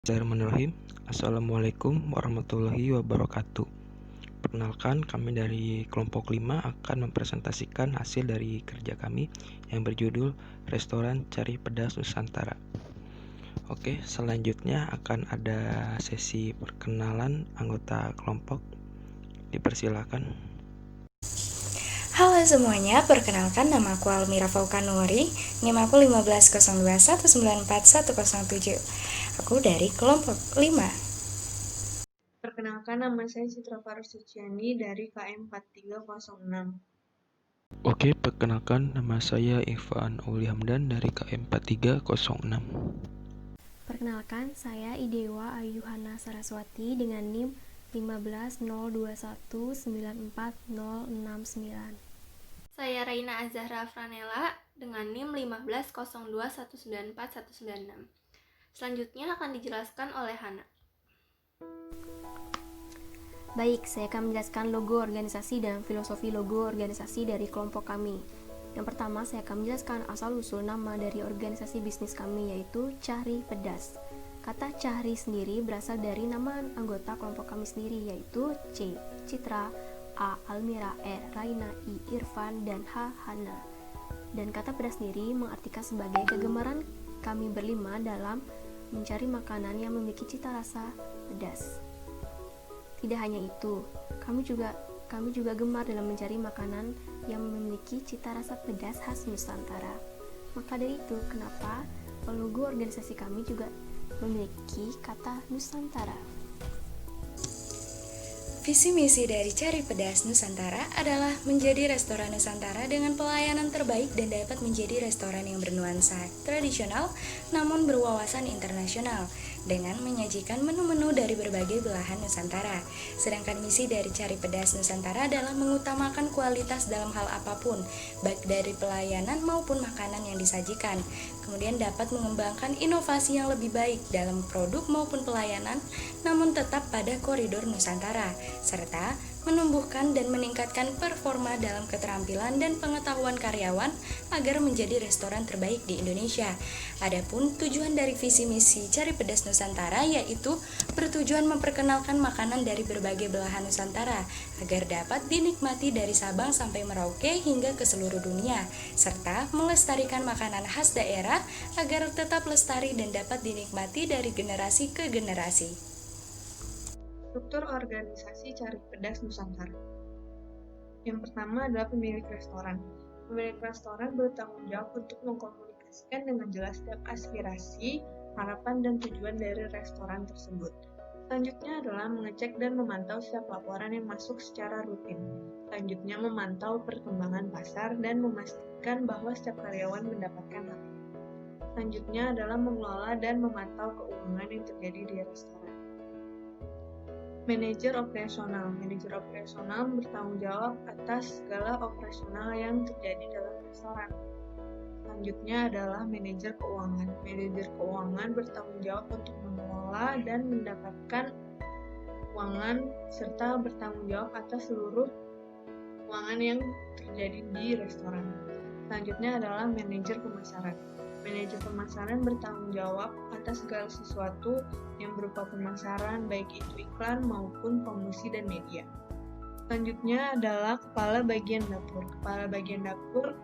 Bismillahirrahmanirrahim. Assalamualaikum warahmatullahi wabarakatuh. Perkenalkan, kami dari kelompok 5 akan mempresentasikan hasil dari kerja kami yang berjudul Restoran Cari Pedas Nusantara. Oke, selanjutnya akan ada sesi perkenalan anggota kelompok. Dipersilakan. Halo semuanya, perkenalkan nama aku Almira Faukanuri, NIM aku 1502194107. Aku dari kelompok 5. Perkenalkan, nama saya Citra Parasuciani dari KM 4306. Oke, perkenalkan, nama saya Ivan Auli Hamdan dari KM 4306. Perkenalkan, saya Idewa Ayuhana Saraswati dengan NIM 15021940069. Saya Raina Azahra Franela dengan NIM 1502194196. Selanjutnya akan dijelaskan oleh Hana. Baik, saya akan menjelaskan logo organisasi dan filosofi logo organisasi dari kelompok kami. Yang pertama, saya akan menjelaskan asal-usul nama dari organisasi bisnis kami, yaitu Cari Pedas. Kata Cari sendiri berasal dari nama anggota kelompok kami sendiri, yaitu C. Citra, A. Almira, R. Raina, I. Irfan, dan H. Hana. Dan kata pedas sendiri mengartikan sebagai kegemaran kami berlima dalam mencari makanan yang memiliki cita rasa pedas. Tidak hanya itu, kami juga gemar dalam mencari makanan yang memiliki cita rasa pedas khas Nusantara. Maka dari itu, kenapa logo organisasi kami juga memiliki kata Nusantara. Visi misi dari Cari Pedas Nusantara adalah menjadi restoran Nusantara dengan pelayanan terbaik dan dapat menjadi restoran yang bernuansa tradisional namun berwawasan internasional dengan menyajikan menu-menu dari berbagai belahan Nusantara. Sedangkan misi dari Cari Pedas Nusantara adalah mengutamakan kualitas dalam hal apapun, baik dari pelayanan maupun makanan yang disajikan. Kemudian dapat mengembangkan inovasi yang lebih baik dalam produk maupun pelayanan, namun tetap pada koridor Nusantara, serta menumbuhkan dan meningkatkan performa dalam keterampilan dan pengetahuan karyawan agar menjadi restoran terbaik di Indonesia. Adapun tujuan dari visi misi Cari Pedas Nusantara yaitu bertujuan memperkenalkan makanan dari berbagai belahan Nusantara agar dapat dinikmati dari Sabang sampai Merauke hingga ke seluruh dunia, serta melestarikan makanan khas daerah agar tetap lestari dan dapat dinikmati dari generasi ke generasi. Struktur organisasi Cari Pedas Nusantara. Yang pertama adalah pemilik restoran. Pemilik restoran bertanggung jawab untuk mengkomunikasikan dengan jelas setiap aspirasi, harapan, dan tujuan dari restoran tersebut. Selanjutnya adalah mengecek dan memantau setiap laporan yang masuk secara rutin. Selanjutnya memantau perkembangan pasar dan memastikan bahwa setiap karyawan mendapatkan hak. Selanjutnya adalah mengelola dan memantau keuangan yang terjadi di restoran. Manajer operasional. Manajer operasional bertanggung jawab atas segala operasional yang terjadi dalam restoran. Selanjutnya adalah manajer keuangan. Manajer keuangan bertanggung jawab untuk mengelola dan mendapatkan keuangan serta bertanggung jawab atas seluruh keuangan yang terjadi di restoran. Selanjutnya adalah manajer pemasaran. Manajer pemasaran bertanggung jawab atas segala sesuatu yang berupa pemasaran, baik itu iklan maupun promosi dan media. Selanjutnya adalah kepala bagian dapur. Kepala bagian dapur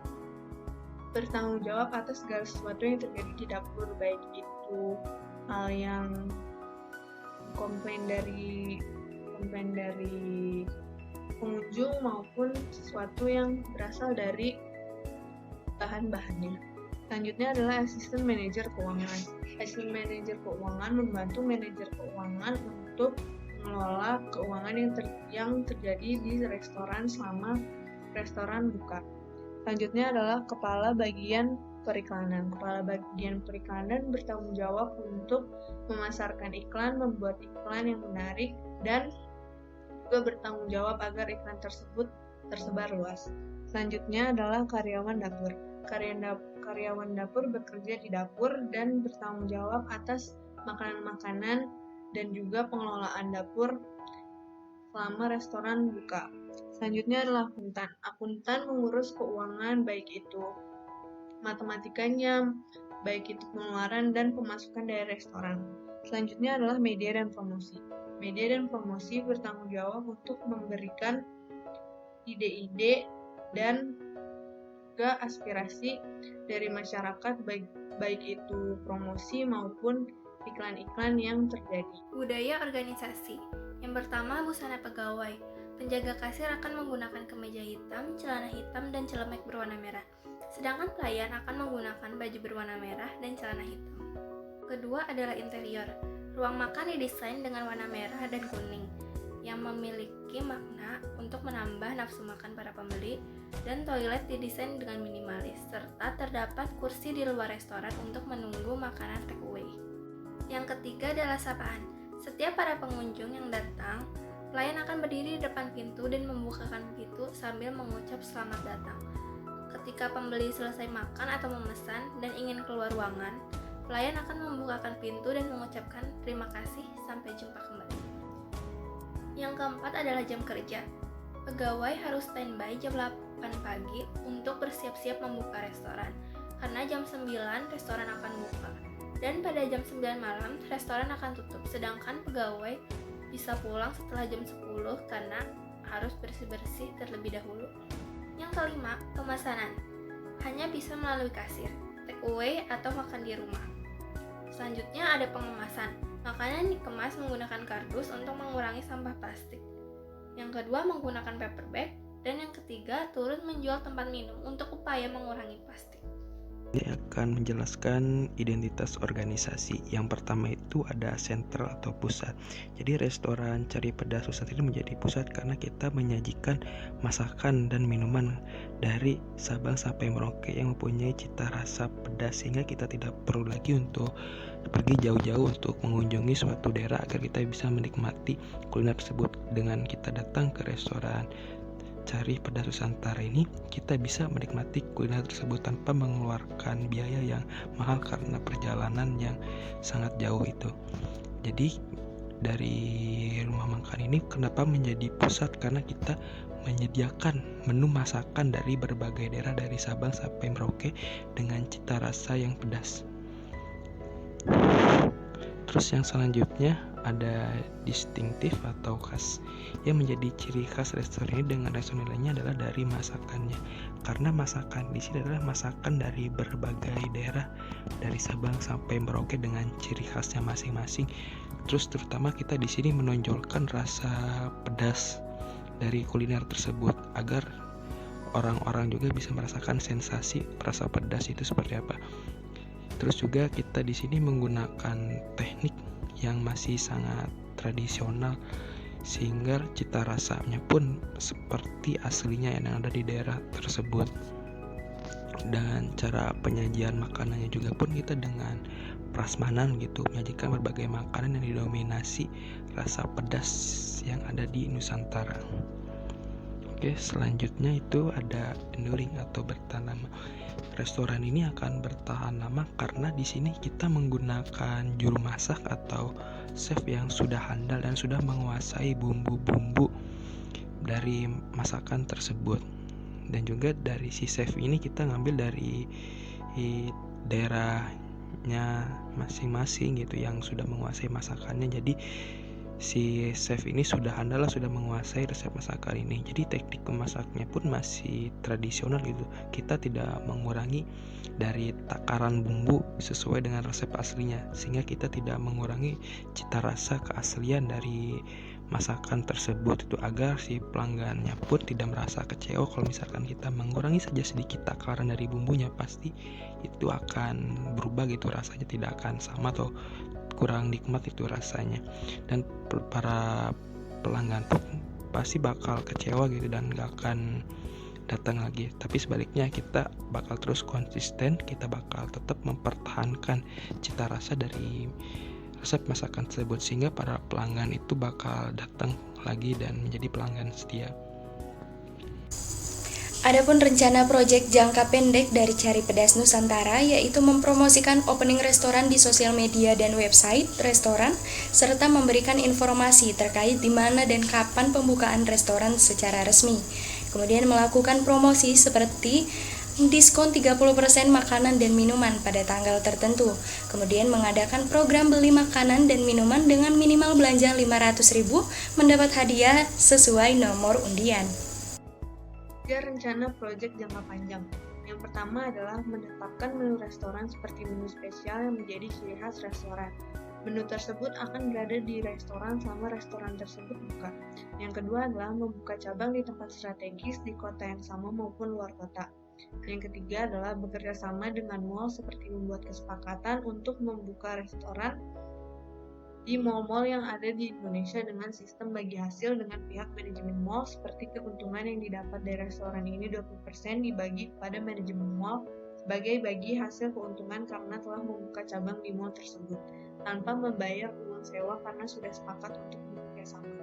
bertanggung jawab atas segala sesuatu yang terjadi di dapur, baik itu hal yang komplain dari pengunjung maupun sesuatu yang berasal dari bahan-bahannya. Selanjutnya adalah asisten manajer keuangan. Asisten manajer keuangan membantu manajer keuangan untuk mengelola keuangan yang terjadi di restoran selama restoran buka. Selanjutnya adalah kepala bagian periklanan. Kepala bagian periklanan bertanggung jawab untuk memasarkan iklan, membuat iklan yang menarik, dan juga bertanggung jawab agar iklan tersebut tersebar luas. Selanjutnya adalah karyawan dapur. Karyawan dapur bekerja di dapur dan bertanggung jawab atas makanan-makanan dan juga pengelolaan dapur selama restoran buka. Selanjutnya adalah akuntan. Akuntan mengurus keuangan baik itu matematikanya, baik itu pengeluaran dan pemasukan dari restoran. Selanjutnya adalah media dan promosi. Media dan promosi bertanggung jawab untuk memberikan ide-ide dan juga aspirasi dari masyarakat, baik itu promosi maupun iklan-iklan yang terjadi. Budaya organisasi. Yang pertama, busana pegawai. Penjaga kasir akan menggunakan kemeja hitam, celana hitam, dan celemek berwarna merah. Sedangkan pelayan akan menggunakan baju berwarna merah dan celana hitam. Kedua adalah interior. Ruang makan didesain dengan warna merah dan kuning, yang memiliki makna untuk menambah nafsu makan para pembeli, dan toilet didesain dengan minimalis, serta terdapat kursi di luar restoran untuk menunggu makanan take away. Yang ketiga adalah sapaan. Setiap para pengunjung yang datang, pelayan akan berdiri di depan pintu dan membukakan pintu sambil mengucap selamat datang. Ketika pembeli selesai makan atau memesan dan ingin keluar ruangan, pelayan akan membukakan pintu dan mengucapkan terima kasih, sampai jumpa kembali. Yang keempat adalah jam kerja. Pegawai harus standby jam 8 pagi untuk bersiap-siap membuka restoran, karena jam 9 restoran akan buka. Dan pada jam 9 malam, restoran akan tutup, sedangkan pegawai bisa pulang setelah jam 10 karena harus bersih-bersih terlebih dahulu. Yang kelima, pemesanan. Hanya bisa melalui kasir, take away, atau makan di rumah. Selanjutnya ada pengemasan. Makanan dikemas menggunakan kardus untuk mengurangi sampah plastik. Yang kedua menggunakan paper bag. Dan yang ketiga turut menjual tempat minum untuk upaya mengurangi plastik. Ini akan menjelaskan identitas organisasi. Yang pertama itu ada sentral atau pusat. Jadi restoran Cari Pedas Nusantara ini menjadi pusat karena kita menyajikan masakan dan minuman dari Sabang sampai Merauke yang mempunyai cita rasa pedas, sehingga kita tidak perlu lagi untuk pergi jauh-jauh untuk mengunjungi suatu daerah agar kita bisa menikmati kuliner tersebut. Dengan kita datang ke restoran Cari Pedas Nusantara ini, kita bisa menikmati kuliner tersebut tanpa mengeluarkan biaya yang mahal karena perjalanan yang sangat jauh itu. Jadi dari rumah makan ini kenapa menjadi pusat, karena kita menyediakan menu masakan dari berbagai daerah dari Sabang sampai Merauke dengan cita rasa yang pedas. Terus yang selanjutnya ada distinktif atau khas. Yang menjadi ciri khas restoran ini dengan restoran lainnya adalah dari masakannya. Karena masakan di sini adalah masakan dari berbagai daerah dari Sabang sampai Merauke dengan ciri khasnya masing-masing. Terus terutama kita di sini menonjolkan rasa pedas dari kuliner tersebut agar orang-orang juga bisa merasakan sensasi rasa pedas itu seperti apa. Terus juga kita di sini menggunakan teknik yang masih sangat tradisional, sehingga cita rasanya pun seperti aslinya yang ada di daerah tersebut. Dan cara penyajian makanannya juga pun kita dengan prasmanan gitu, menyajikan berbagai makanan yang didominasi rasa pedas yang ada di Nusantara. Oke, selanjutnya itu ada enduring atau bertahan lama. Restoran ini akan bertahan lama karena di sini kita menggunakan juru masak atau chef yang sudah handal dan sudah menguasai bumbu-bumbu dari masakan tersebut. Dan juga dari si chef ini kita ngambil dari daerahnya masing-masing gitu yang sudah menguasai masakannya. Jadi si chef ini sudah handal, sudah menguasai resep masakan ini. Jadi teknik memasaknya pun masih tradisional gitu. Kita tidak mengurangi dari takaran bumbu sesuai dengan resep aslinya, sehingga kita tidak mengurangi cita rasa keaslian dari masakan tersebut itu, agar si pelanggannya pun tidak merasa kecewa kalau misalkan kita mengurangi saja sedikit takaran dari bumbunya. Pasti itu akan berubah gitu, rasanya tidak akan sama atau kurang nikmat itu rasanya, dan para pelanggan pun pasti bakal kecewa gitu dan gak akan datang lagi. Tapi sebaliknya kita bakal terus konsisten, kita bakal tetap mempertahankan cita rasa dari resep masakan tersebut, sehingga para pelanggan itu bakal datang lagi dan menjadi pelanggan setia. Adapun rencana proyek jangka pendek dari Cari Pedas Nusantara yaitu mempromosikan opening restoran di sosial media dan website restoran, serta memberikan informasi terkait di mana dan kapan pembukaan restoran secara resmi. Kemudian melakukan promosi seperti diskon 30% makanan dan minuman pada tanggal tertentu. Kemudian mengadakan program beli makanan dan minuman dengan minimal belanja 500.000 mendapat hadiah sesuai nomor undian. 3 rencana proyek jangka panjang. Yang pertama adalah menetapkan menu restoran seperti menu spesial yang menjadi ciri khas restoran. Menu tersebut akan berada di restoran selama restoran tersebut buka. Yang kedua adalah membuka cabang di tempat strategis di kota yang sama maupun luar kota. Yang ketiga adalah bekerja sama dengan mall seperti membuat kesepakatan untuk membuka restoran di mall-mall yang ada di Indonesia dengan sistem bagi hasil dengan pihak manajemen mall seperti keuntungan yang didapat dari restoran ini 20% dibagi kepada manajemen mall sebagai bagi hasil keuntungan karena telah membuka cabang di mall tersebut tanpa membayar uang sewa karena sudah sepakat untuk bekerja sama.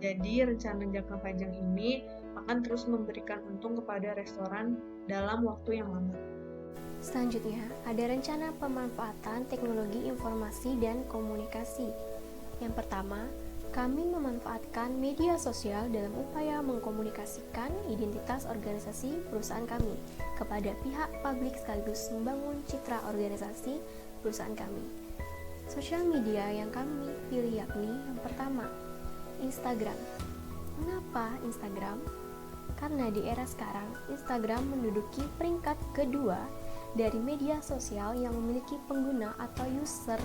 Jadi rencana jangka panjang ini akan terus memberikan untung kepada restoran dalam waktu yang lama. Selanjutnya, ada rencana pemanfaatan teknologi informasi dan komunikasi. Yang pertama, kami memanfaatkan media sosial dalam upaya mengkomunikasikan identitas organisasi perusahaan kami kepada pihak publik sekaligus membangun citra organisasi perusahaan kami. Sosial media yang kami pilih yakni yang pertama, Instagram. Mengapa Instagram? Karena di era sekarang, Instagram menduduki peringkat kedua dari media sosial yang memiliki pengguna atau user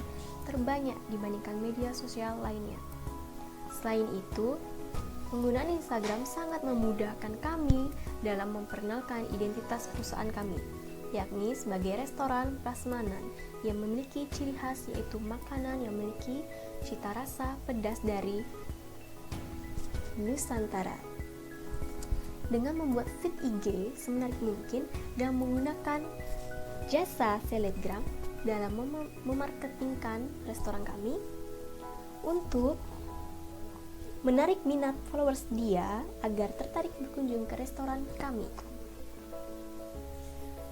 terbanyak dibandingkan media sosial lainnya. Selain itu, penggunaan Instagram sangat memudahkan kami dalam memperkenalkan identitas perusahaan kami, yakni sebagai restoran prasmanan yang memiliki ciri khas yaitu makanan yang memiliki cita rasa pedas dari Nusantara. Dengan membuat feed IG semenarik mungkin dan menggunakan jasa selebgram dalam memarketingkan restoran kami untuk menarik minat followers dia agar tertarik berkunjung ke restoran kami.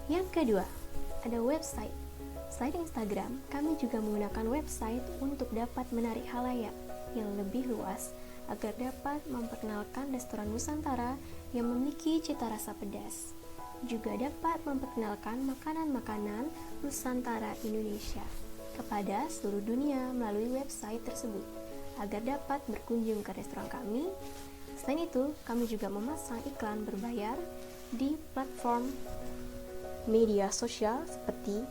Yang kedua, ada website. Selain Instagram, kami juga menggunakan website untuk dapat menarik khalayak yang lebih luas agar dapat memperkenalkan restoran Nusantara yang memiliki cita rasa pedas. Juga dapat memperkenalkan makanan-makanan Nusantara Indonesia kepada seluruh dunia melalui website tersebut agar dapat berkunjung ke restoran kami. Selain itu, kami juga memasang iklan berbayar di platform media sosial seperti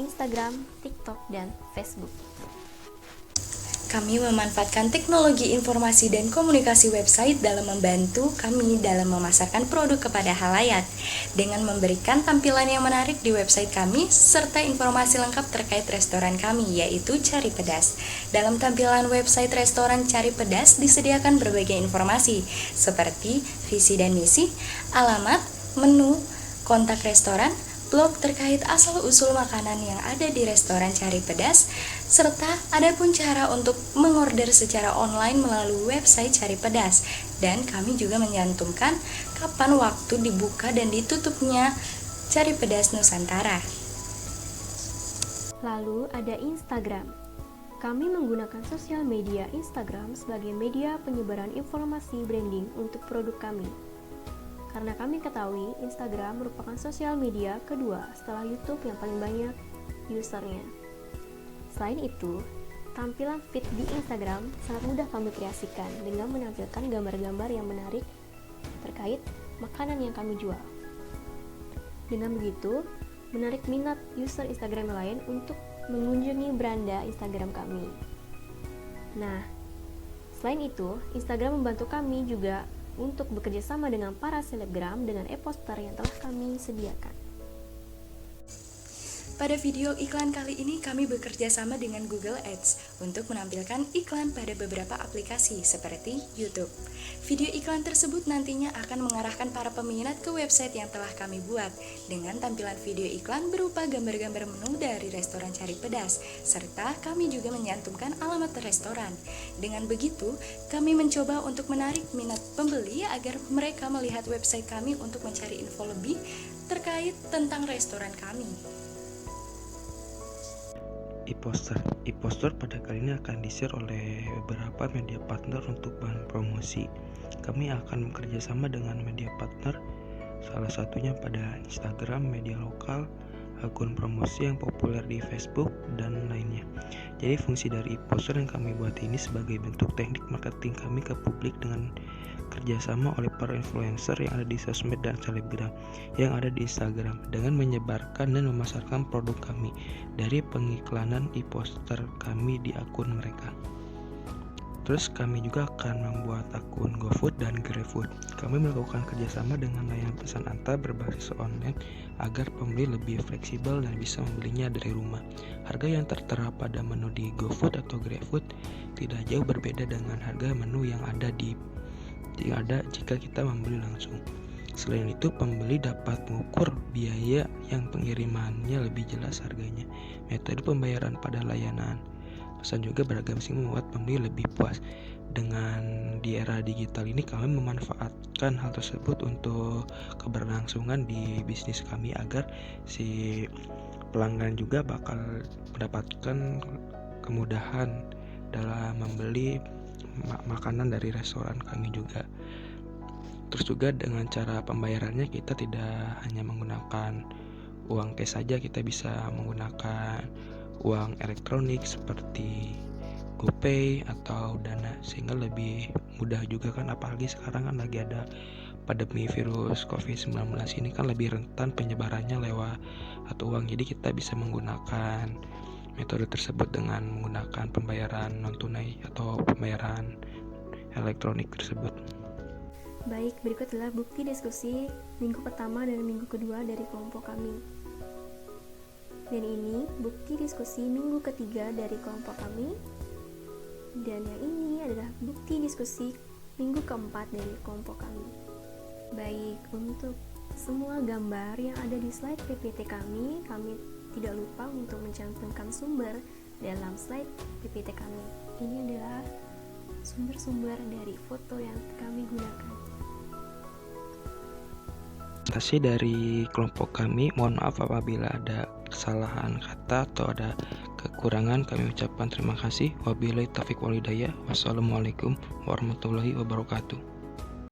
Instagram, TikTok, dan Facebook. Kami memanfaatkan teknologi informasi dan komunikasi website dalam membantu kami dalam memasarkan produk kepada halayak dengan memberikan tampilan yang menarik di website kami serta informasi lengkap terkait restoran kami yaitu Cari Pedas. Dalam tampilan website restoran Cari Pedas disediakan berbagai informasi seperti visi dan misi, alamat, menu, kontak restoran, blog terkait asal-usul makanan yang ada di restoran Cari Pedas, serta ada pun cara untuk mengorder secara online melalui website Cari Pedas. Dan kami juga menyantumkan kapan waktu dibuka dan ditutupnya Cari Pedas Nusantara. Lalu ada Instagram. Kami menggunakan sosial media Instagram sebagai media penyebaran informasi branding untuk produk kami. Karena kami ketahui Instagram merupakan sosial media kedua setelah YouTube yang paling banyak usernya. Selain itu, tampilan feed di Instagram sangat mudah kami kreasikan dengan menampilkan gambar-gambar yang menarik terkait makanan yang kami jual. Dengan begitu, menarik minat user Instagram yang lain untuk mengunjungi beranda Instagram kami. Nah, selain itu, Instagram membantu kami juga untuk bekerja sama dengan para selebgram dengan e-poster yang telah kami sediakan. Pada video iklan kali ini kami bekerja sama dengan Google Ads untuk menampilkan iklan pada beberapa aplikasi seperti YouTube. Video iklan tersebut nantinya akan mengarahkan para peminat ke website yang telah kami buat dengan tampilan video iklan berupa gambar-gambar menu dari restoran Cari Pedas, serta kami juga menyantumkan alamat restoran. Dengan begitu, kami mencoba untuk menarik minat pembeli agar mereka melihat website kami untuk mencari info lebih terkait tentang restoran kami. E-poster pada kali ini akan di-share oleh beberapa media partner untuk bahan promosi. Kami akan bekerja sama dengan media partner salah satunya pada Instagram, media lokal, akun promosi yang populer di Facebook, dan lainnya. Jadi fungsi dari e-poster yang kami buat ini sebagai bentuk teknik marketing kami ke publik dengan kerjasama oleh para influencer yang ada di sosmed dan selebgram yang ada di Instagram dengan menyebarkan dan memasarkan produk kami dari pengiklanan e-poster kami di akun mereka. Terus kami juga akan membuat akun GoFood dan GrabFood. Kami melakukan kerjasama dengan layanan pesan antar berbasis online agar pembeli lebih fleksibel dan bisa membelinya dari rumah. Harga yang tertera pada menu di GoFood atau GrabFood tidak jauh berbeda dengan harga menu yang ada jika kita membeli langsung. Selain itu, pembeli dapat mengukur biaya yang pengirimannya lebih jelas harganya. Metode pembayaran pada layanan pesan juga beragam sehingga membuat pembeli lebih puas. Dengan di era digital ini kami memanfaatkan hal tersebut untuk keberlangsungan di bisnis kami agar si pelanggan juga bakal mendapatkan kemudahan dalam membeli makanan dari restoran kami juga. Terus juga dengan cara pembayarannya kita tidak hanya menggunakan uang cash saja, kita bisa menggunakan uang elektronik seperti GoPay atau Dana sehingga lebih mudah juga kan, apalagi sekarang kan lagi ada pandemi virus COVID-19 ini kan lebih rentan penyebarannya lewat atau uang, jadi kita bisa menggunakan metode tersebut dengan menggunakan pembayaran non tunai atau pembayaran elektronik tersebut. Baik, berikut adalah bukti diskusi minggu pertama dan minggu kedua dari kelompok kami. Dan ini bukti diskusi minggu ketiga dari kelompok kami. Dan yang ini adalah bukti diskusi minggu keempat dari kelompok kami. Baik, untuk semua gambar yang ada di slide PPT kami tidak lupa untuk mencantumkan sumber dalam slide PPT kami. Ini adalah sumber-sumber dari foto yang kami gunakan. Terima kasih dari kelompok kami. Mohon maaf apabila ada kesalahan kata atau ada kekurangan. Kami ucapkan terima kasih. Wabillahi taufiq wal hidayah. Wassalamualaikum warahmatullahi wabarakatuh.